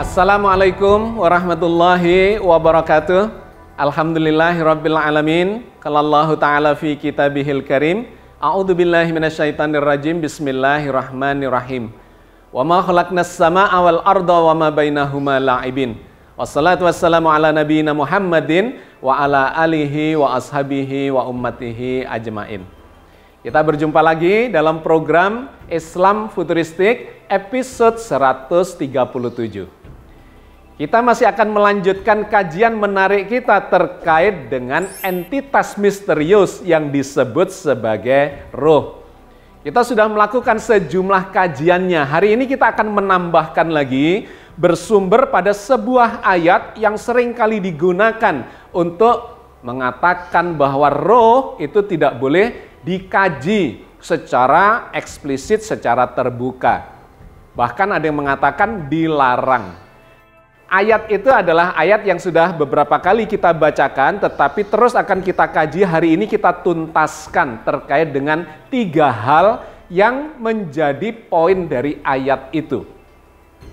Assalamualaikum warahmatullahi wabarakatuh. Alhamdulillahirabbil alamin. Qalallahu ta'ala fi kitabihil karim. A'udzubillahi minasyaitonir rajim. Bismillahirrahmanirrahim. Wa ma khalaqnas samaa'a wal arda wa ma bainahuma la'ibin. Wassalatu wassalamu ala nabiyyina Muhammadin wa ala alihi wa ashabihi wa ummatihi ajmain. Kita berjumpa lagi dalam program Islam Futuristik episode 137. Kita masih akan melanjutkan kajian menarik kita terkait dengan entitas misterius yang disebut sebagai roh. Kita sudah melakukan sejumlah kajiannya. Hari ini kita akan menambahkan lagi bersumber pada sebuah ayat yang sering kali digunakan untuk mengatakan bahwa roh itu tidak boleh dikaji secara eksplisit, secara terbuka. Bahkan ada yang mengatakan dilarang. Ayat itu adalah ayat yang sudah beberapa kali kita bacakan, tetapi terus akan kita kaji. Hari ini kita tuntaskan terkait dengan 3 hal yang menjadi poin dari ayat itu.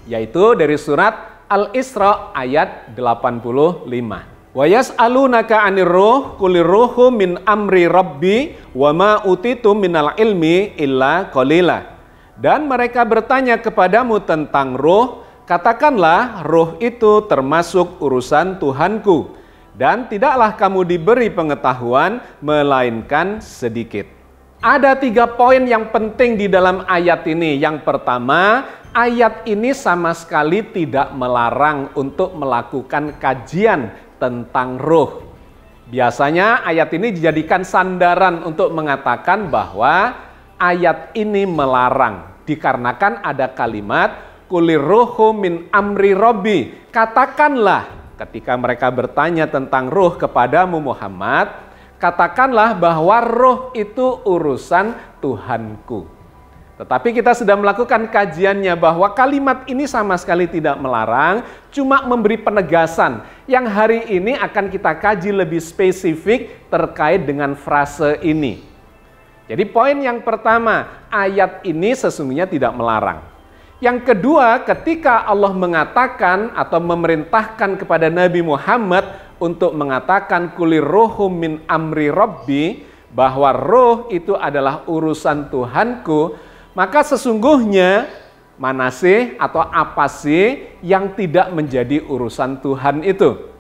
Yaitu dari surat Al-Isra ayat 85. Wa yas'alunaka 'anir ruh qulir ruhu min amri rabbi wa ma utitum minal ilmi illa qalila. Dan mereka bertanya kepadamu tentang roh, katakanlah roh itu termasuk urusan Tuhanku dan tidaklah kamu diberi pengetahuan melainkan sedikit. Ada 3 poin yang penting di dalam ayat ini. Yang pertama, ayat ini sama sekali tidak melarang untuk melakukan kajian tentang roh. Biasanya ayat ini dijadikan sandaran untuk mengatakan bahwa ayat ini melarang. Dikarenakan ada kalimat kulir ruhu min amri robbi. Katakanlah ketika mereka bertanya tentang roh kepadamu Muhammad, katakanlah bahwa roh itu urusan Tuhanku. Tetapi kita sudah melakukan kajiannya bahwa kalimat ini sama sekali tidak melarang, cuma memberi penegasan. Yang hari ini akan kita kaji lebih spesifik terkait dengan frase ini. Jadi poin yang pertama, ayat ini sesungguhnya tidak melarang. Yang kedua, ketika Allah mengatakan atau memerintahkan kepada Nabi Muhammad untuk mengatakan kulir ruhu min amri rabbi, bahwa roh itu adalah urusan Tuhanku, maka sesungguhnya mana sih atau apa sih yang tidak menjadi urusan Tuhan itu?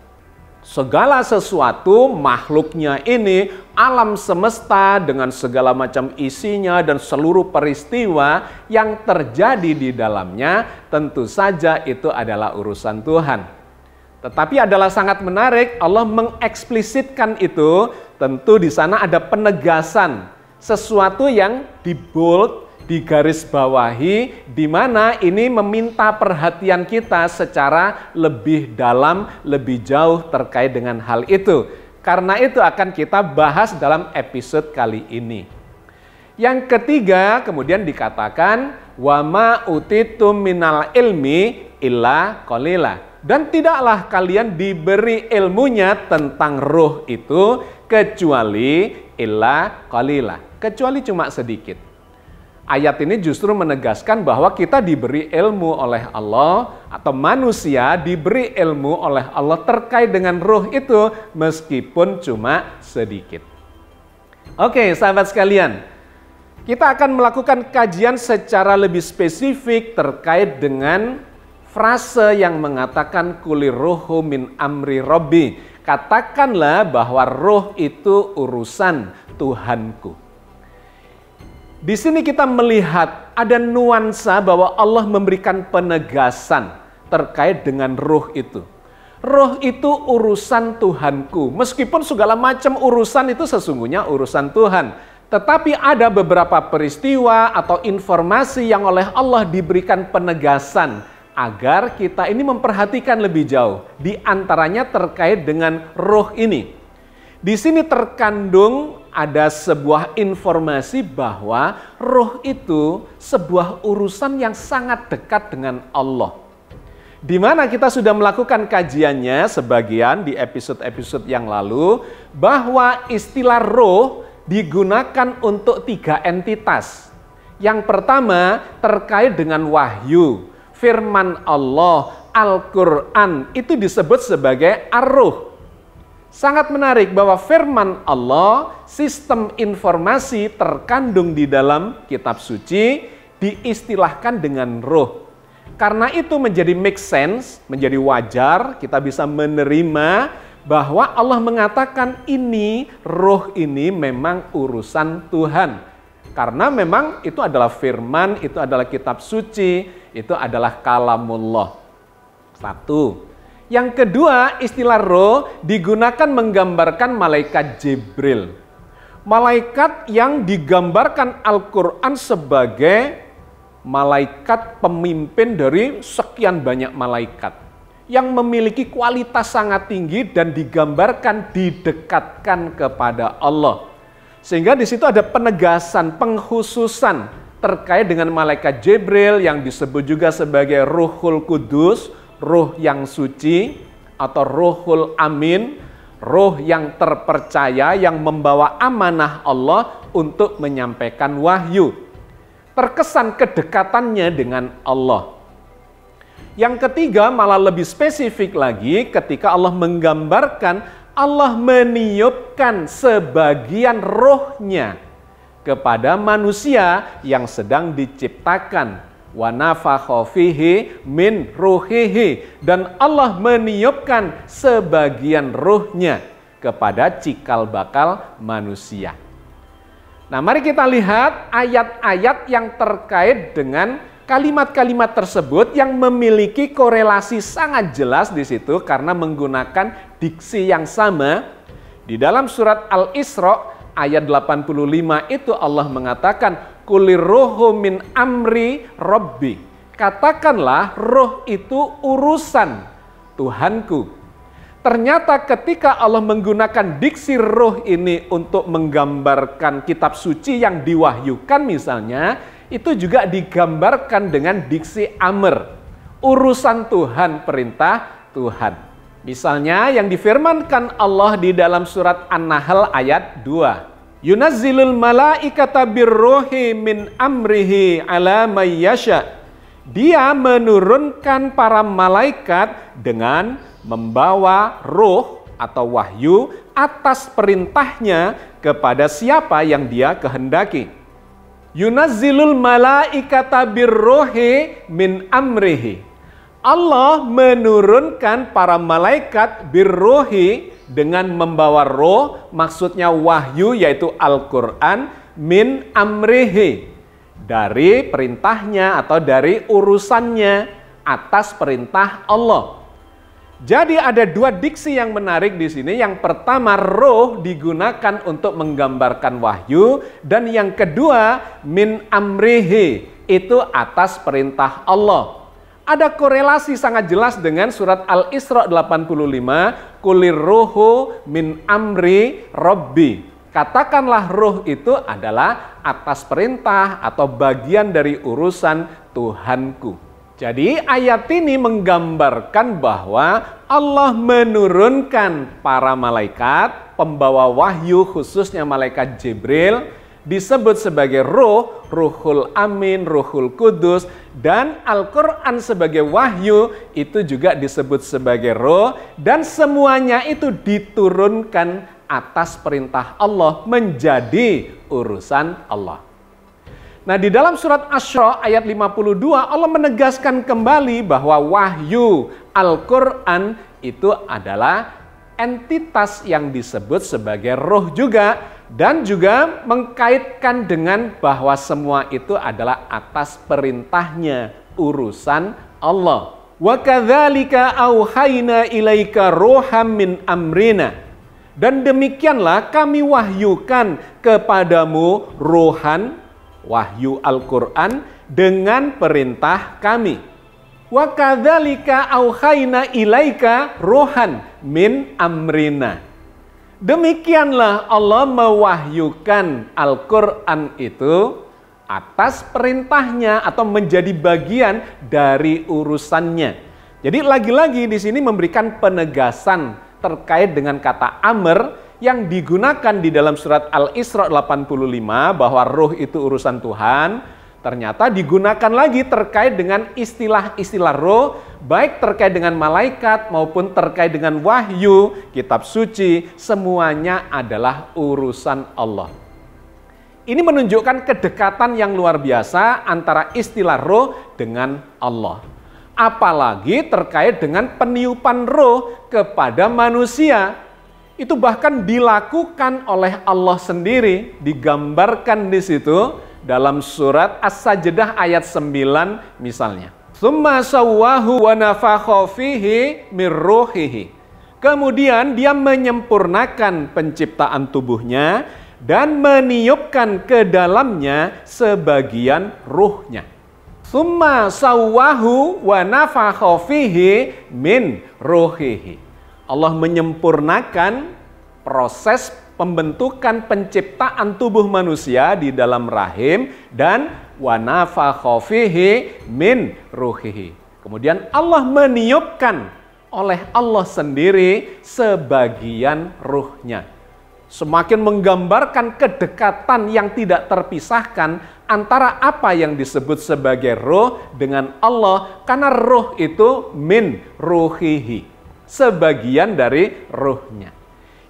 Segala sesuatu makhluknya ini, alam semesta dengan segala macam isinya dan seluruh peristiwa yang terjadi di dalamnya, tentu saja itu adalah urusan Tuhan. Tetapi adalah sangat menarik, Allah mengeksplisitkan itu, tentu di sana ada penegasan, sesuatu yang dibold, digarisbawahi, di mana ini meminta perhatian kita secara lebih dalam, lebih jauh terkait dengan hal itu. Karena itu akan kita bahas dalam episode kali ini. Yang ketiga, kemudian dikatakan wa ma utitum minal ilmi illa qalila. Dan tidaklah kalian diberi ilmunya tentang roh itu kecuali illa qalila, kecuali cuma sedikit. Ayat ini justru menegaskan bahwa kita diberi ilmu oleh Allah atau manusia diberi ilmu oleh Allah terkait dengan roh itu meskipun cuma sedikit. Oke, sahabat sekalian, kita akan melakukan kajian secara lebih spesifik terkait dengan frase yang mengatakan kulir ruhu min amri robbi. Katakanlah bahwa roh itu urusan Tuhanku. Di sini kita melihat ada nuansa bahwa Allah memberikan penegasan terkait dengan roh itu. Roh itu urusan Tuhanku. Meskipun segala macam urusan itu sesungguhnya urusan Tuhan. Tetapi ada beberapa peristiwa atau informasi yang oleh Allah diberikan penegasan agar kita ini memperhatikan lebih jauh. Di antaranya terkait dengan roh ini. Di sini terkandung ada sebuah informasi bahwa roh itu sebuah urusan yang sangat dekat dengan Allah. Di mana kita sudah melakukan kajiannya sebagian di episode-episode yang lalu, bahwa istilah roh digunakan untuk 3 entitas. Yang pertama terkait dengan wahyu, firman Allah, Al-Quran itu disebut sebagai Ar-Ruh. Sangat menarik bahwa firman Allah, sistem informasi terkandung di dalam kitab suci diistilahkan dengan ruh. Karena itu menjadi make sense, menjadi wajar kita bisa menerima bahwa Allah mengatakan ini, ruh ini memang urusan Tuhan. Karena memang itu adalah firman, itu adalah kitab suci, itu adalah kalamullah. Satu. Yang kedua, istilah roh digunakan menggambarkan malaikat Jibril. Malaikat yang digambarkan Al-Quran sebagai malaikat pemimpin dari sekian banyak malaikat. Yang memiliki kualitas sangat tinggi dan digambarkan didekatkan kepada Allah. Sehingga di situ ada penegasan, pengkhususan terkait dengan malaikat Jibril yang disebut juga sebagai Ruhul Kudus, ruh yang suci atau Ruhul Amin, ruh yang terpercaya yang membawa amanah Allah untuk menyampaikan wahyu. Terkesan kedekatannya dengan Allah. Yang ketiga malah lebih spesifik lagi ketika Allah menggambarkan Allah meniupkan sebagian rohnya kepada manusia yang sedang diciptakan. Wa nafakha fihi min ruhihi, dan Allah meniupkan sebagian ruhnya kepada cikal bakal manusia. Nah, mari kita lihat ayat-ayat yang terkait dengan kalimat-kalimat tersebut yang memiliki korelasi sangat jelas di situ karena menggunakan diksi yang sama. Di dalam surat Al-Isra ayat 85 itu Allah mengatakan kulir ruhu min amri rabbi. Katakanlah roh itu urusan Tuhanku. Ternyata ketika Allah menggunakan diksi roh ini untuk menggambarkan kitab suci yang diwahyukan misalnya, itu juga digambarkan dengan diksi amr. Urusan Tuhan, perintah Tuhan. Misalnya yang difirmankan Allah di dalam surat An-Nahl ayat 2. Yunazzilul malaikata birruhi min amrihi ala may yasha. Dia menurunkan para malaikat dengan membawa roh atau wahyu atas perintahnya kepada siapa yang dia kehendaki. Yunazzilul malaikata birruhi min amrihi. Allah menurunkan para malaikat birruhi dengan membawa roh, maksudnya wahyu yaitu Al-Quran, min amrihi, dari perintahnya atau dari urusannya atas perintah Allah. Jadi ada dua diksi yang menarik di sini. Yang pertama, roh digunakan untuk menggambarkan wahyu, dan yang kedua, min amrihi, itu atas perintah Allah. Ada korelasi sangat jelas dengan surat Al-Isra 85, kulir ruhu min amri rabbi. Katakanlah roh itu adalah atas perintah atau bagian dari urusan Tuhanku. Jadi ayat ini menggambarkan bahwa Allah menurunkan para malaikat, pembawa wahyu khususnya malaikat Jibril, disebut sebagai roh, Ruhul Amin, Ruhul Kudus, dan Al-Quran sebagai wahyu itu juga disebut sebagai roh, dan semuanya itu diturunkan atas perintah Allah menjadi urusan Allah. Nah, di dalam surat Asy-Syura ayat 52 Allah menegaskan kembali bahwa wahyu Al-Quran itu adalah entitas yang disebut sebagai roh juga, dan juga mengkaitkan dengan bahwa semua itu adalah atas perintahnya, urusan Allah. Wa kadzalika auhayna ilaika ruham min amrina. Dan demikianlah kami wahyukan kepadamu ruhan, wahyu Al-Quran dengan perintah kami. Wa kadzalika auhayna ilaika ruhan min amrina. Demikianlah Allah mewahyukan Al-Quran itu atas perintahnya atau menjadi bagian dari urusannya. Jadi lagi-lagi di sini memberikan penegasan terkait dengan kata amr yang digunakan di dalam surat Al-Isra 85 bahwa ruh itu urusan Tuhan. ternyata digunakan lagi terkait dengan istilah-istilah roh, baik terkait dengan malaikat maupun terkait dengan wahyu, kitab suci, semuanya adalah urusan Allah. Ini menunjukkan kedekatan yang luar biasa antara istilah roh dengan Allah. Apalagi terkait dengan peniupan roh kepada manusia. Itu bahkan dilakukan oleh Allah sendiri, digambarkan di situ dalam surat As-Sajdah ayat 9 misalnya. Tsumma sawwahu wa nafakha fihi mir ruhihi. Kemudian dia menyempurnakan penciptaan tubuhnya dan meniupkan ke dalamnya sebagian ruhnya. Tsumma sawwahu wa nafakha fihi min ruhihi. Allah menyempurnakan proses pembentukan penciptaan tubuh manusia di dalam rahim dan wa nafakha fihi min ruhihi. Kemudian Allah meniupkan oleh Allah sendiri sebagian ruhnya. Semakin menggambarkan kedekatan yang tidak terpisahkan antara apa yang disebut sebagai roh dengan Allah, karena roh itu min ruhihi, sebagian dari ruhnya.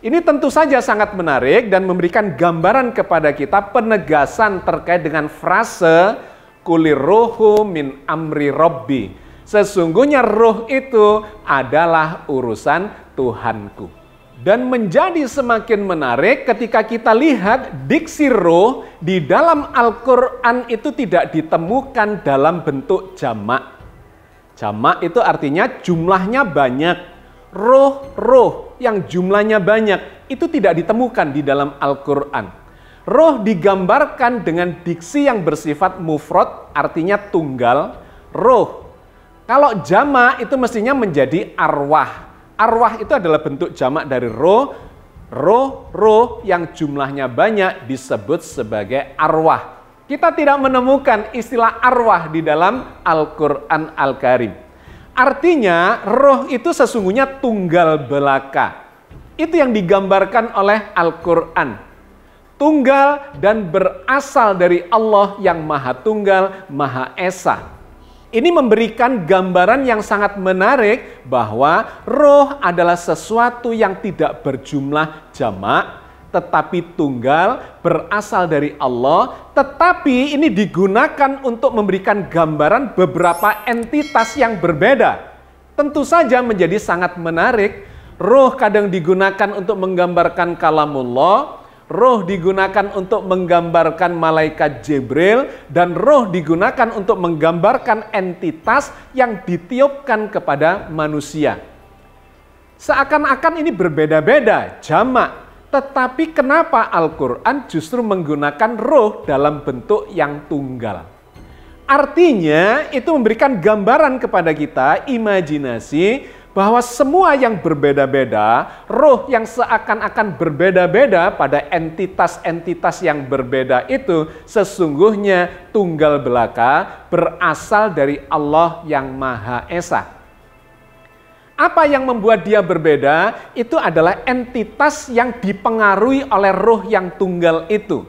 Ini tentu saja sangat menarik dan memberikan gambaran kepada kita penegasan terkait dengan frase kulir ruhu min amri robbi. Sesungguhnya roh itu adalah urusan Tuhanku. Dan menjadi semakin menarik ketika kita lihat diksi roh di dalam Al-Quran itu tidak ditemukan dalam bentuk jamak. Jamak itu artinya jumlahnya banyak. Roh-roh yang jumlahnya banyak itu tidak ditemukan di dalam Al-Quran. Roh digambarkan dengan diksi yang bersifat mufrad, artinya tunggal, roh. Kalau jamak itu mestinya menjadi arwah. Arwah itu adalah bentuk jamak dari roh. Roh-roh yang jumlahnya banyak disebut sebagai arwah. Kita tidak menemukan istilah arwah di dalam Al-Quran Al-Karim. Artinya roh itu sesungguhnya tunggal belaka. Itu yang digambarkan oleh Al-Quran. Tunggal dan berasal dari Allah yang Maha Tunggal, Maha Esa. Ini memberikan gambaran yang sangat menarik bahwa roh adalah sesuatu yang tidak berjumlah jamak, tetapi tunggal, berasal dari Allah, tetapi ini digunakan untuk memberikan gambaran beberapa entitas yang berbeda. Tentu saja menjadi sangat menarik. Roh kadang digunakan untuk menggambarkan kalamullah, roh digunakan untuk menggambarkan malaikat Jibril, dan roh digunakan untuk menggambarkan entitas yang ditiupkan kepada manusia. Seakan-akan ini berbeda-beda, jamak. Tetapi kenapa Al-Quran justru menggunakan roh dalam bentuk yang tunggal? Artinya itu memberikan gambaran kepada kita, imajinasi, bahwa semua yang berbeda-beda, roh yang seakan-akan berbeda-beda pada entitas-entitas yang berbeda itu sesungguhnya tunggal belaka, berasal dari Allah yang Maha Esa. Apa yang membuat dia berbeda? Itu adalah entitas yang dipengaruhi oleh roh yang tunggal itu.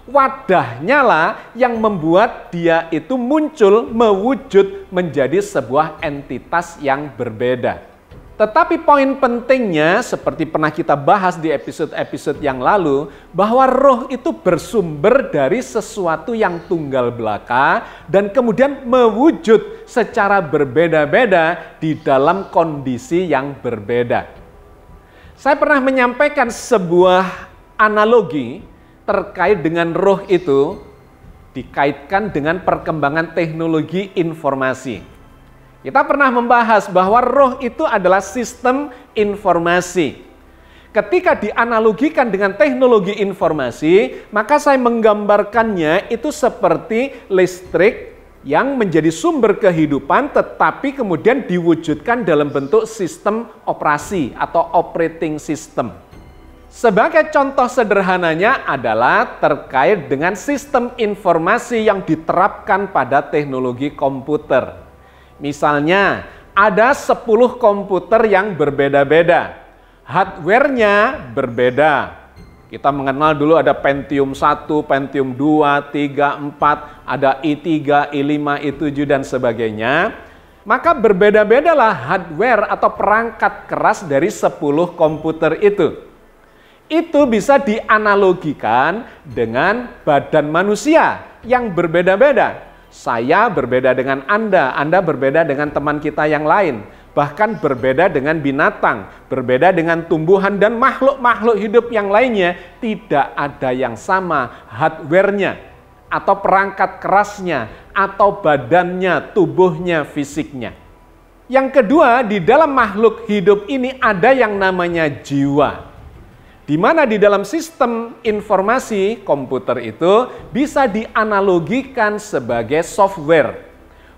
Wadahnya lah yang membuat dia itu muncul, mewujud menjadi sebuah entitas yang berbeda. Tetapi poin pentingnya, seperti pernah kita bahas di episode-episode yang lalu, bahwa roh itu bersumber dari sesuatu yang tunggal belaka dan kemudian mewujud secara berbeda-beda di dalam kondisi yang berbeda. Saya pernah menyampaikan sebuah analogi terkait dengan roh itu dikaitkan dengan perkembangan teknologi informasi. Kita pernah membahas bahwa roh itu adalah sistem informasi. Ketika dianalogikan dengan teknologi informasi, maka saya menggambarkannya itu seperti listrik yang menjadi sumber kehidupan tetapi kemudian diwujudkan dalam bentuk sistem operasi atau operating system. Sebagai contoh sederhananya adalah terkait dengan sistem informasi yang diterapkan pada teknologi komputer. Misalnya, ada 10 komputer yang berbeda-beda. Hardware-nya berbeda. Kita mengenal dulu ada Pentium 1, Pentium 2, 3, 4, ada i3, i5, i7, dan sebagainya. Maka berbeda-bedalah hardware atau perangkat keras dari 10 komputer itu. Itu bisa dianalogikan dengan badan manusia yang berbeda-beda. Saya berbeda dengan Anda berbeda dengan teman kita yang lain. Bahkan berbeda dengan binatang, berbeda dengan tumbuhan dan makhluk-makhluk hidup yang lainnya. Tidak ada yang sama hardware-nya, atau perangkat kerasnya, atau badannya, tubuhnya, fisiknya. Yang kedua, di dalam makhluk hidup ini ada yang namanya jiwa. Di mana di dalam sistem informasi komputer itu bisa dianalogikan sebagai software,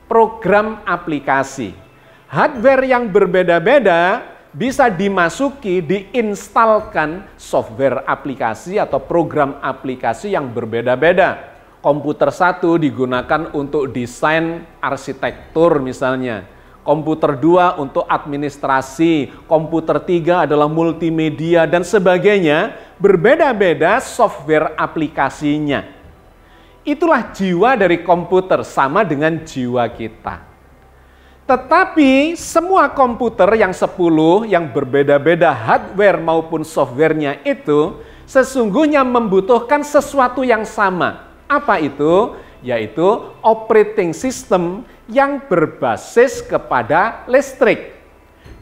program aplikasi. Hardware yang berbeda-beda bisa dimasuki, diinstalkan software aplikasi atau program aplikasi yang berbeda-beda. Komputer 1 digunakan untuk desain arsitektur misalnya. Komputer 2 untuk administrasi, komputer 3 adalah multimedia dan sebagainya. Berbeda-beda software aplikasinya. Itulah jiwa dari komputer, sama dengan jiwa kita. Tetapi semua komputer yang 10 yang berbeda-beda hardware maupun softwarenya itu sesungguhnya membutuhkan sesuatu yang sama. Apa itu? Yaitu operating system yang berbasis kepada listrik.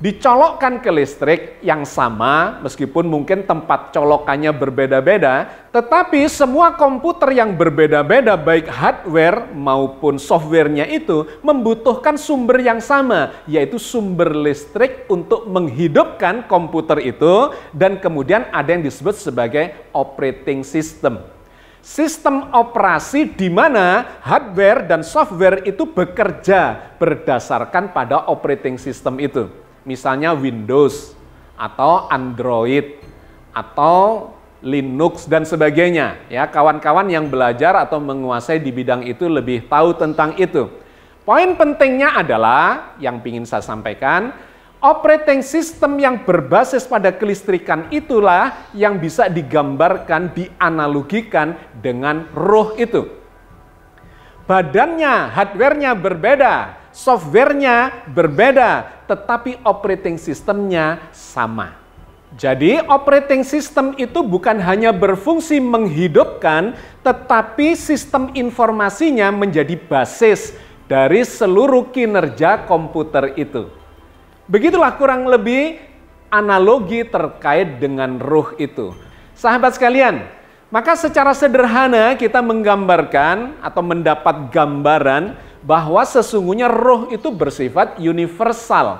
Dicolokkan ke listrik yang sama, meskipun mungkin tempat colokannya berbeda-beda, tetapi semua komputer yang berbeda-beda, baik hardware maupun softwarenya itu, membutuhkan sumber yang sama, yaitu sumber listrik untuk menghidupkan komputer itu, dan kemudian ada yang disebut sebagai operating system. Sistem operasi di mana hardware dan software itu bekerja berdasarkan pada operating system itu. Misalnya Windows, atau Android, atau Linux, dan sebagainya. Ya, kawan-kawan yang belajar atau menguasai di bidang itu lebih tahu tentang itu. Poin pentingnya adalah, yang ingin saya sampaikan, operating system yang berbasis pada kelistrikan itulah yang bisa digambarkan, dianalogikan dengan roh itu. Badannya, hardware-nya berbeda, software-nya berbeda, tetapi operating system-nya sama. Jadi operating system itu bukan hanya berfungsi menghidupkan, tetapi sistem informasinya menjadi basis dari seluruh kinerja komputer itu. Begitulah kurang lebih analogi terkait dengan ruh itu. Sahabat sekalian, maka secara sederhana kita menggambarkan atau mendapat gambaran bahwa sesungguhnya roh itu bersifat universal.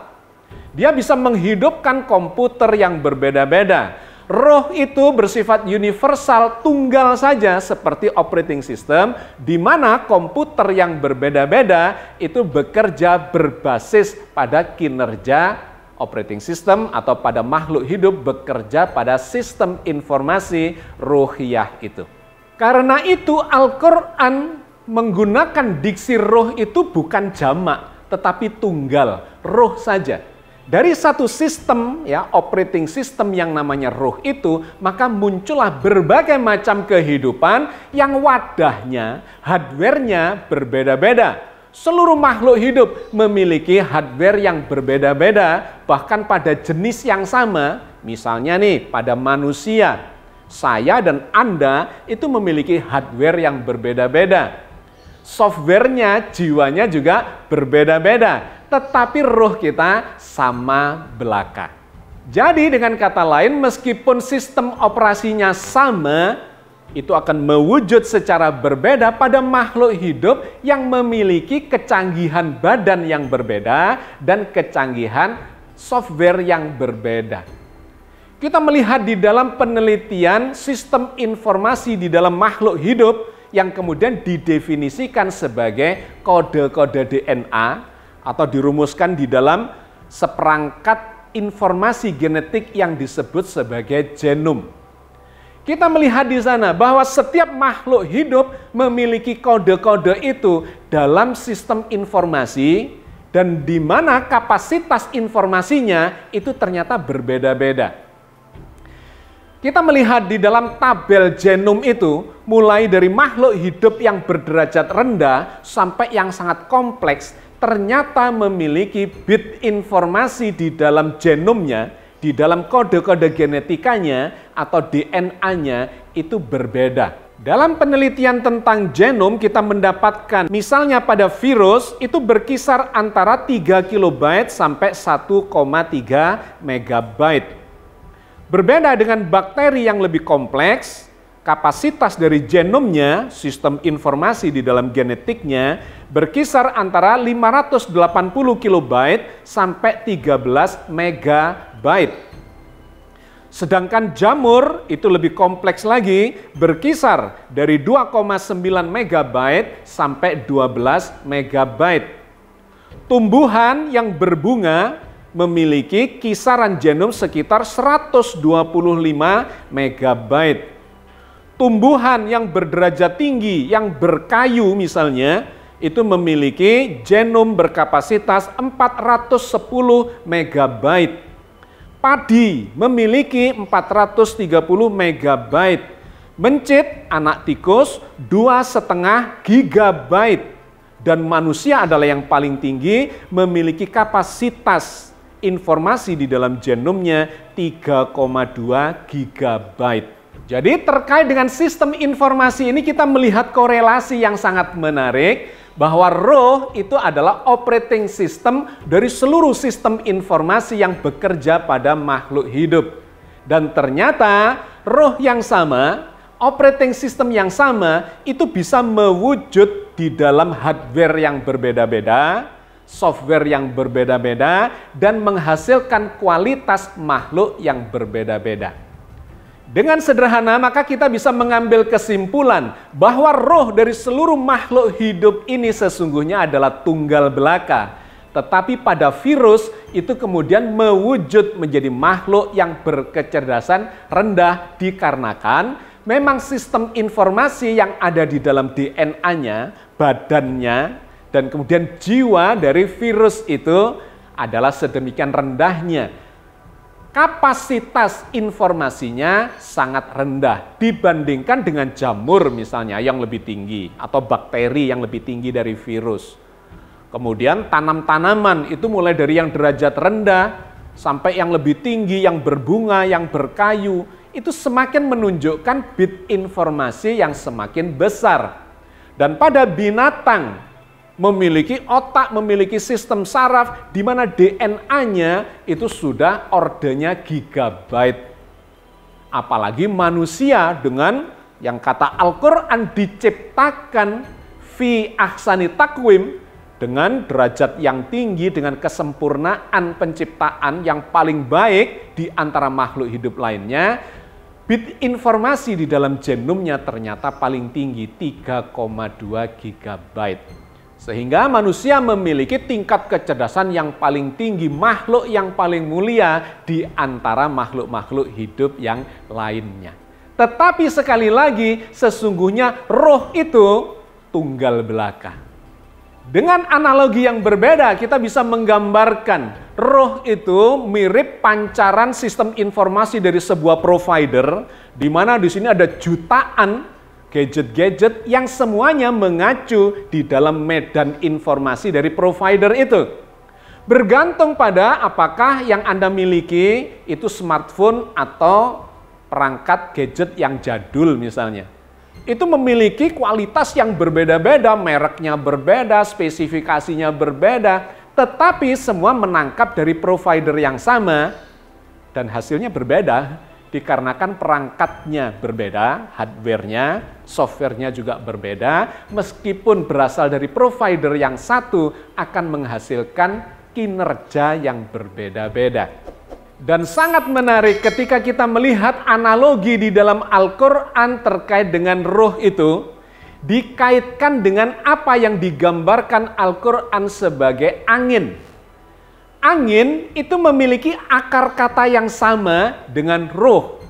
Dia bisa menghidupkan komputer yang berbeda-beda. Roh itu bersifat universal, tunggal saja seperti operating system, di mana komputer yang berbeda-beda itu bekerja berbasis pada kinerja operating system, atau pada makhluk hidup bekerja pada sistem informasi ruhiyah itu. Karena itu Al-Quran menggunakan diksi roh itu bukan jamak, tetapi tunggal, roh saja. Dari satu sistem, ya, operating system yang namanya roh itu, maka muncullah berbagai macam kehidupan yang wadahnya, hardware-nya berbeda-beda. Seluruh makhluk hidup memiliki hardware yang berbeda-beda, bahkan pada jenis yang sama. Misalnya nih, pada manusia, saya dan Anda itu memiliki hardware yang berbeda-beda. Softwarenya, jiwanya juga berbeda-beda, tetapi roh kita sama belaka. Jadi dengan kata lain, meskipun sistem operasinya sama, itu akan mewujud secara berbeda pada makhluk hidup yang memiliki kecanggihan badan yang berbeda dan kecanggihan software yang berbeda. Kita melihat di dalam penelitian sistem informasi di dalam makhluk hidup yang kemudian didefinisikan sebagai kode-kode DNA atau dirumuskan di dalam seperangkat informasi genetik yang disebut sebagai genom. Kita melihat di sana bahwa setiap makhluk hidup memiliki kode-kode itu dalam sistem informasi, dan di mana kapasitas informasinya itu ternyata berbeda-beda. Kita melihat di dalam tabel genom itu, mulai dari makhluk hidup yang berderajat rendah sampai yang sangat kompleks, ternyata memiliki bit informasi di dalam genomnya, di dalam kode-kode genetikanya atau DNA-nya itu berbeda. Dalam penelitian tentang genom kita mendapatkan misalnya pada virus itu berkisar antara 3 kilobyte sampai 1,3 megabyte. Berbeda dengan bakteri yang lebih kompleks, kapasitas dari genomnya, sistem informasi di dalam genetiknya, berkisar antara 580 kilobyte sampai 13 megabyte. Sedangkan jamur itu lebih kompleks lagi, berkisar dari 2,9 megabyte sampai 12 megabyte. Tumbuhan yang berbunga memiliki kisaran genom sekitar 125 megabyte. Tumbuhan yang berderajat tinggi, yang berkayu misalnya, itu memiliki genom berkapasitas 410 megabyte. Padi memiliki 430 megabyte. Mencit anak tikus 2,5 gigabyte. Dan manusia adalah yang paling tinggi, memiliki kapasitas informasi di dalam genomnya 3,2 gigabyte. Jadi terkait dengan sistem informasi ini kita melihat korelasi yang sangat menarik bahwa roh itu adalah operating system dari seluruh sistem informasi yang bekerja pada makhluk hidup. Dan ternyata roh yang sama, operating system yang sama itu bisa mewujud di dalam hardware yang berbeda-beda, software yang berbeda-beda, dan menghasilkan kualitas makhluk yang berbeda-beda. Dengan sederhana, maka kita bisa mengambil kesimpulan bahwa roh dari seluruh makhluk hidup ini sesungguhnya adalah tunggal belaka. Tetapi pada virus itu kemudian mewujud menjadi makhluk yang berkecerdasan rendah dikarenakan memang sistem informasi yang ada di dalam DNA-nya, badannya, dan kemudian jiwa dari virus itu adalah sedemikian rendahnya. Kapasitas informasinya sangat rendah dibandingkan dengan jamur misalnya yang lebih tinggi atau bakteri yang lebih tinggi dari virus. Kemudian tanam-tanaman itu mulai dari yang derajat rendah sampai yang lebih tinggi, yang berbunga, yang berkayu, itu semakin menunjukkan bit informasi yang semakin besar. Dan pada binatang memiliki otak, memiliki sistem saraf, di mana DNA-nya itu sudah ordenya gigabyte. Apalagi manusia dengan yang kata Al-Quran diciptakan fi ahsani takwim, dengan derajat yang tinggi, dengan kesempurnaan penciptaan yang paling baik di antara makhluk hidup lainnya, bit informasi di dalam genomnya ternyata paling tinggi, 3,2 gigabyte. Sehingga manusia memiliki tingkat kecerdasan yang paling tinggi, makhluk yang paling mulia di antara makhluk-makhluk hidup yang lainnya. Tetapi sekali lagi, sesungguhnya roh itu tunggal belaka. Dengan analogi yang berbeda, kita bisa menggambarkan roh itu mirip pancaran sistem informasi dari sebuah provider, di mana di sini ada jutaan gadget-gadget yang semuanya mengacu di dalam medan informasi dari provider itu. Bergantung pada apakah yang Anda miliki itu smartphone atau perangkat gadget yang jadul misalnya. Itu memiliki kualitas yang berbeda-beda, mereknya berbeda, spesifikasinya berbeda, tetapi semua menangkap dari provider yang sama dan hasilnya berbeda dikarenakan perangkatnya berbeda, hardware-nya, software-nya juga berbeda, meskipun berasal dari provider yang satu akan menghasilkan kinerja yang berbeda-beda. Dan sangat menarik ketika kita melihat analogi di dalam Al-Quran terkait dengan roh itu, dikaitkan dengan apa yang digambarkan Al-Quran sebagai angin. Angin itu memiliki akar kata yang sama dengan roh.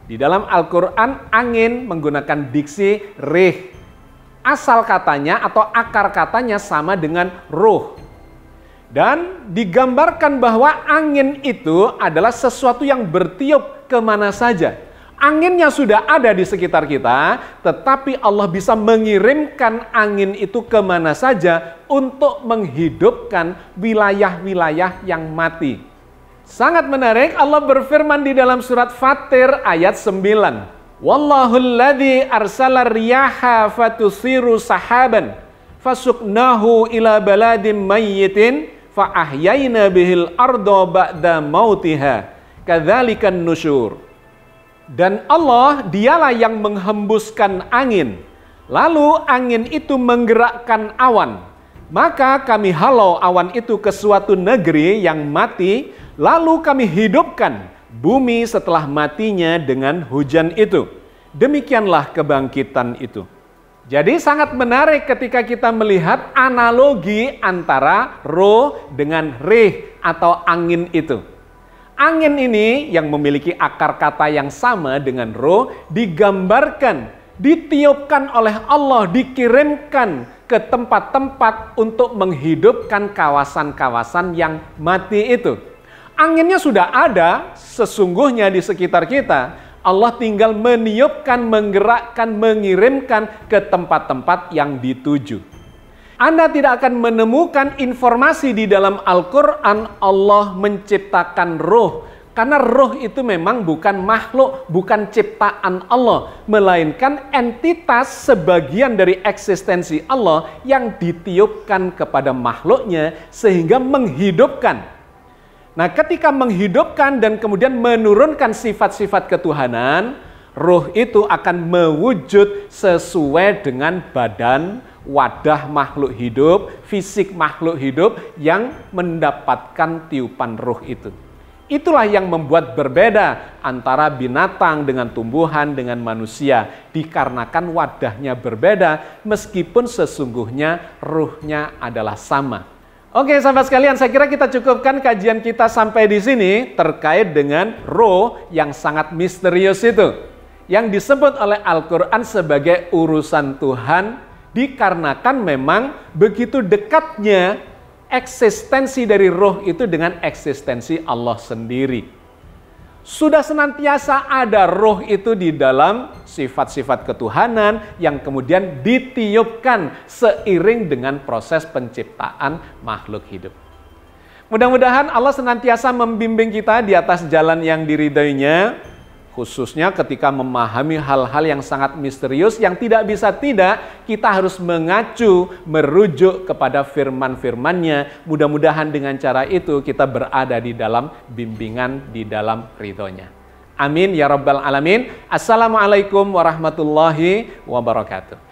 Di dalam Al-Quran, angin menggunakan diksi rih. Asal katanya atau akar katanya sama dengan roh. Dan digambarkan bahwa angin itu adalah sesuatu yang bertiup kemana saja. Anginnya sudah ada di sekitar kita, tetapi Allah bisa mengirimkan angin itu kemana saja untuk menghidupkan wilayah-wilayah yang mati. Sangat menarik, Allah berfirman di dalam surat Fatir ayat 9. Wallahu alladzi arsala riyaha fatusiru sahaban fasuknahu ila baladim mayyitin fa ahyayna bihil arda ba'da mautiha kadzalikan nusyur. Dan Allah dialah yang menghembuskan angin, lalu angin itu menggerakkan awan. Maka kami halau awan itu ke suatu negeri yang mati, lalu kami hidupkan bumi setelah matinya dengan hujan itu. Demikianlah kebangkitan itu. Jadi sangat menarik ketika kita melihat analogi antara roh dengan rih atau angin itu. Angin ini yang memiliki akar kata yang sama dengan roh digambarkan, ditiupkan oleh Allah, dikirimkan ke tempat-tempat untuk menghidupkan kawasan-kawasan yang mati itu. Anginnya sudah ada sesungguhnya di sekitar kita. Allah tinggal meniupkan, menggerakkan, mengirimkan ke tempat-tempat yang dituju. Anda tidak akan menemukan informasi di dalam Al-Quran Allah menciptakan roh. Karena roh itu memang bukan makhluk, bukan ciptaan Allah. Melainkan entitas sebagian dari eksistensi Allah yang ditiupkan kepada makhluknya sehingga menghidupkan. Nah, ketika menghidupkan dan kemudian menurunkan sifat-sifat ketuhanan, roh itu akan mewujud sesuai dengan badan, wadah makhluk hidup, fisik makhluk hidup yang mendapatkan tiupan roh itu. Itulah yang membuat berbeda antara binatang dengan tumbuhan dengan manusia. Dikarenakan wadahnya berbeda meskipun sesungguhnya ruhnya adalah sama. Oke sahabat sekalian, saya kira kita cukupkan kajian kita sampai di sini terkait dengan roh yang sangat misterius itu. Yang disebut oleh Al-Quran sebagai urusan Tuhan, dikarenakan memang begitu dekatnya eksistensi dari roh itu dengan eksistensi Allah sendiri. Sudah senantiasa ada roh itu di dalam sifat-sifat ketuhanan yang kemudian ditiupkan seiring dengan proses penciptaan makhluk hidup. Mudah-mudahan Allah senantiasa membimbing kita di atas jalan yang diridhoinya, khususnya ketika memahami hal-hal yang sangat misterius yang tidak bisa tidak, kita harus mengacu, merujuk kepada firman-firmannya. Mudah-mudahan dengan cara itu kita berada di dalam bimbingan, di dalam ridhonya. Amin ya rabbal alamin. Assalamualaikum warahmatullahi wabarakatuh.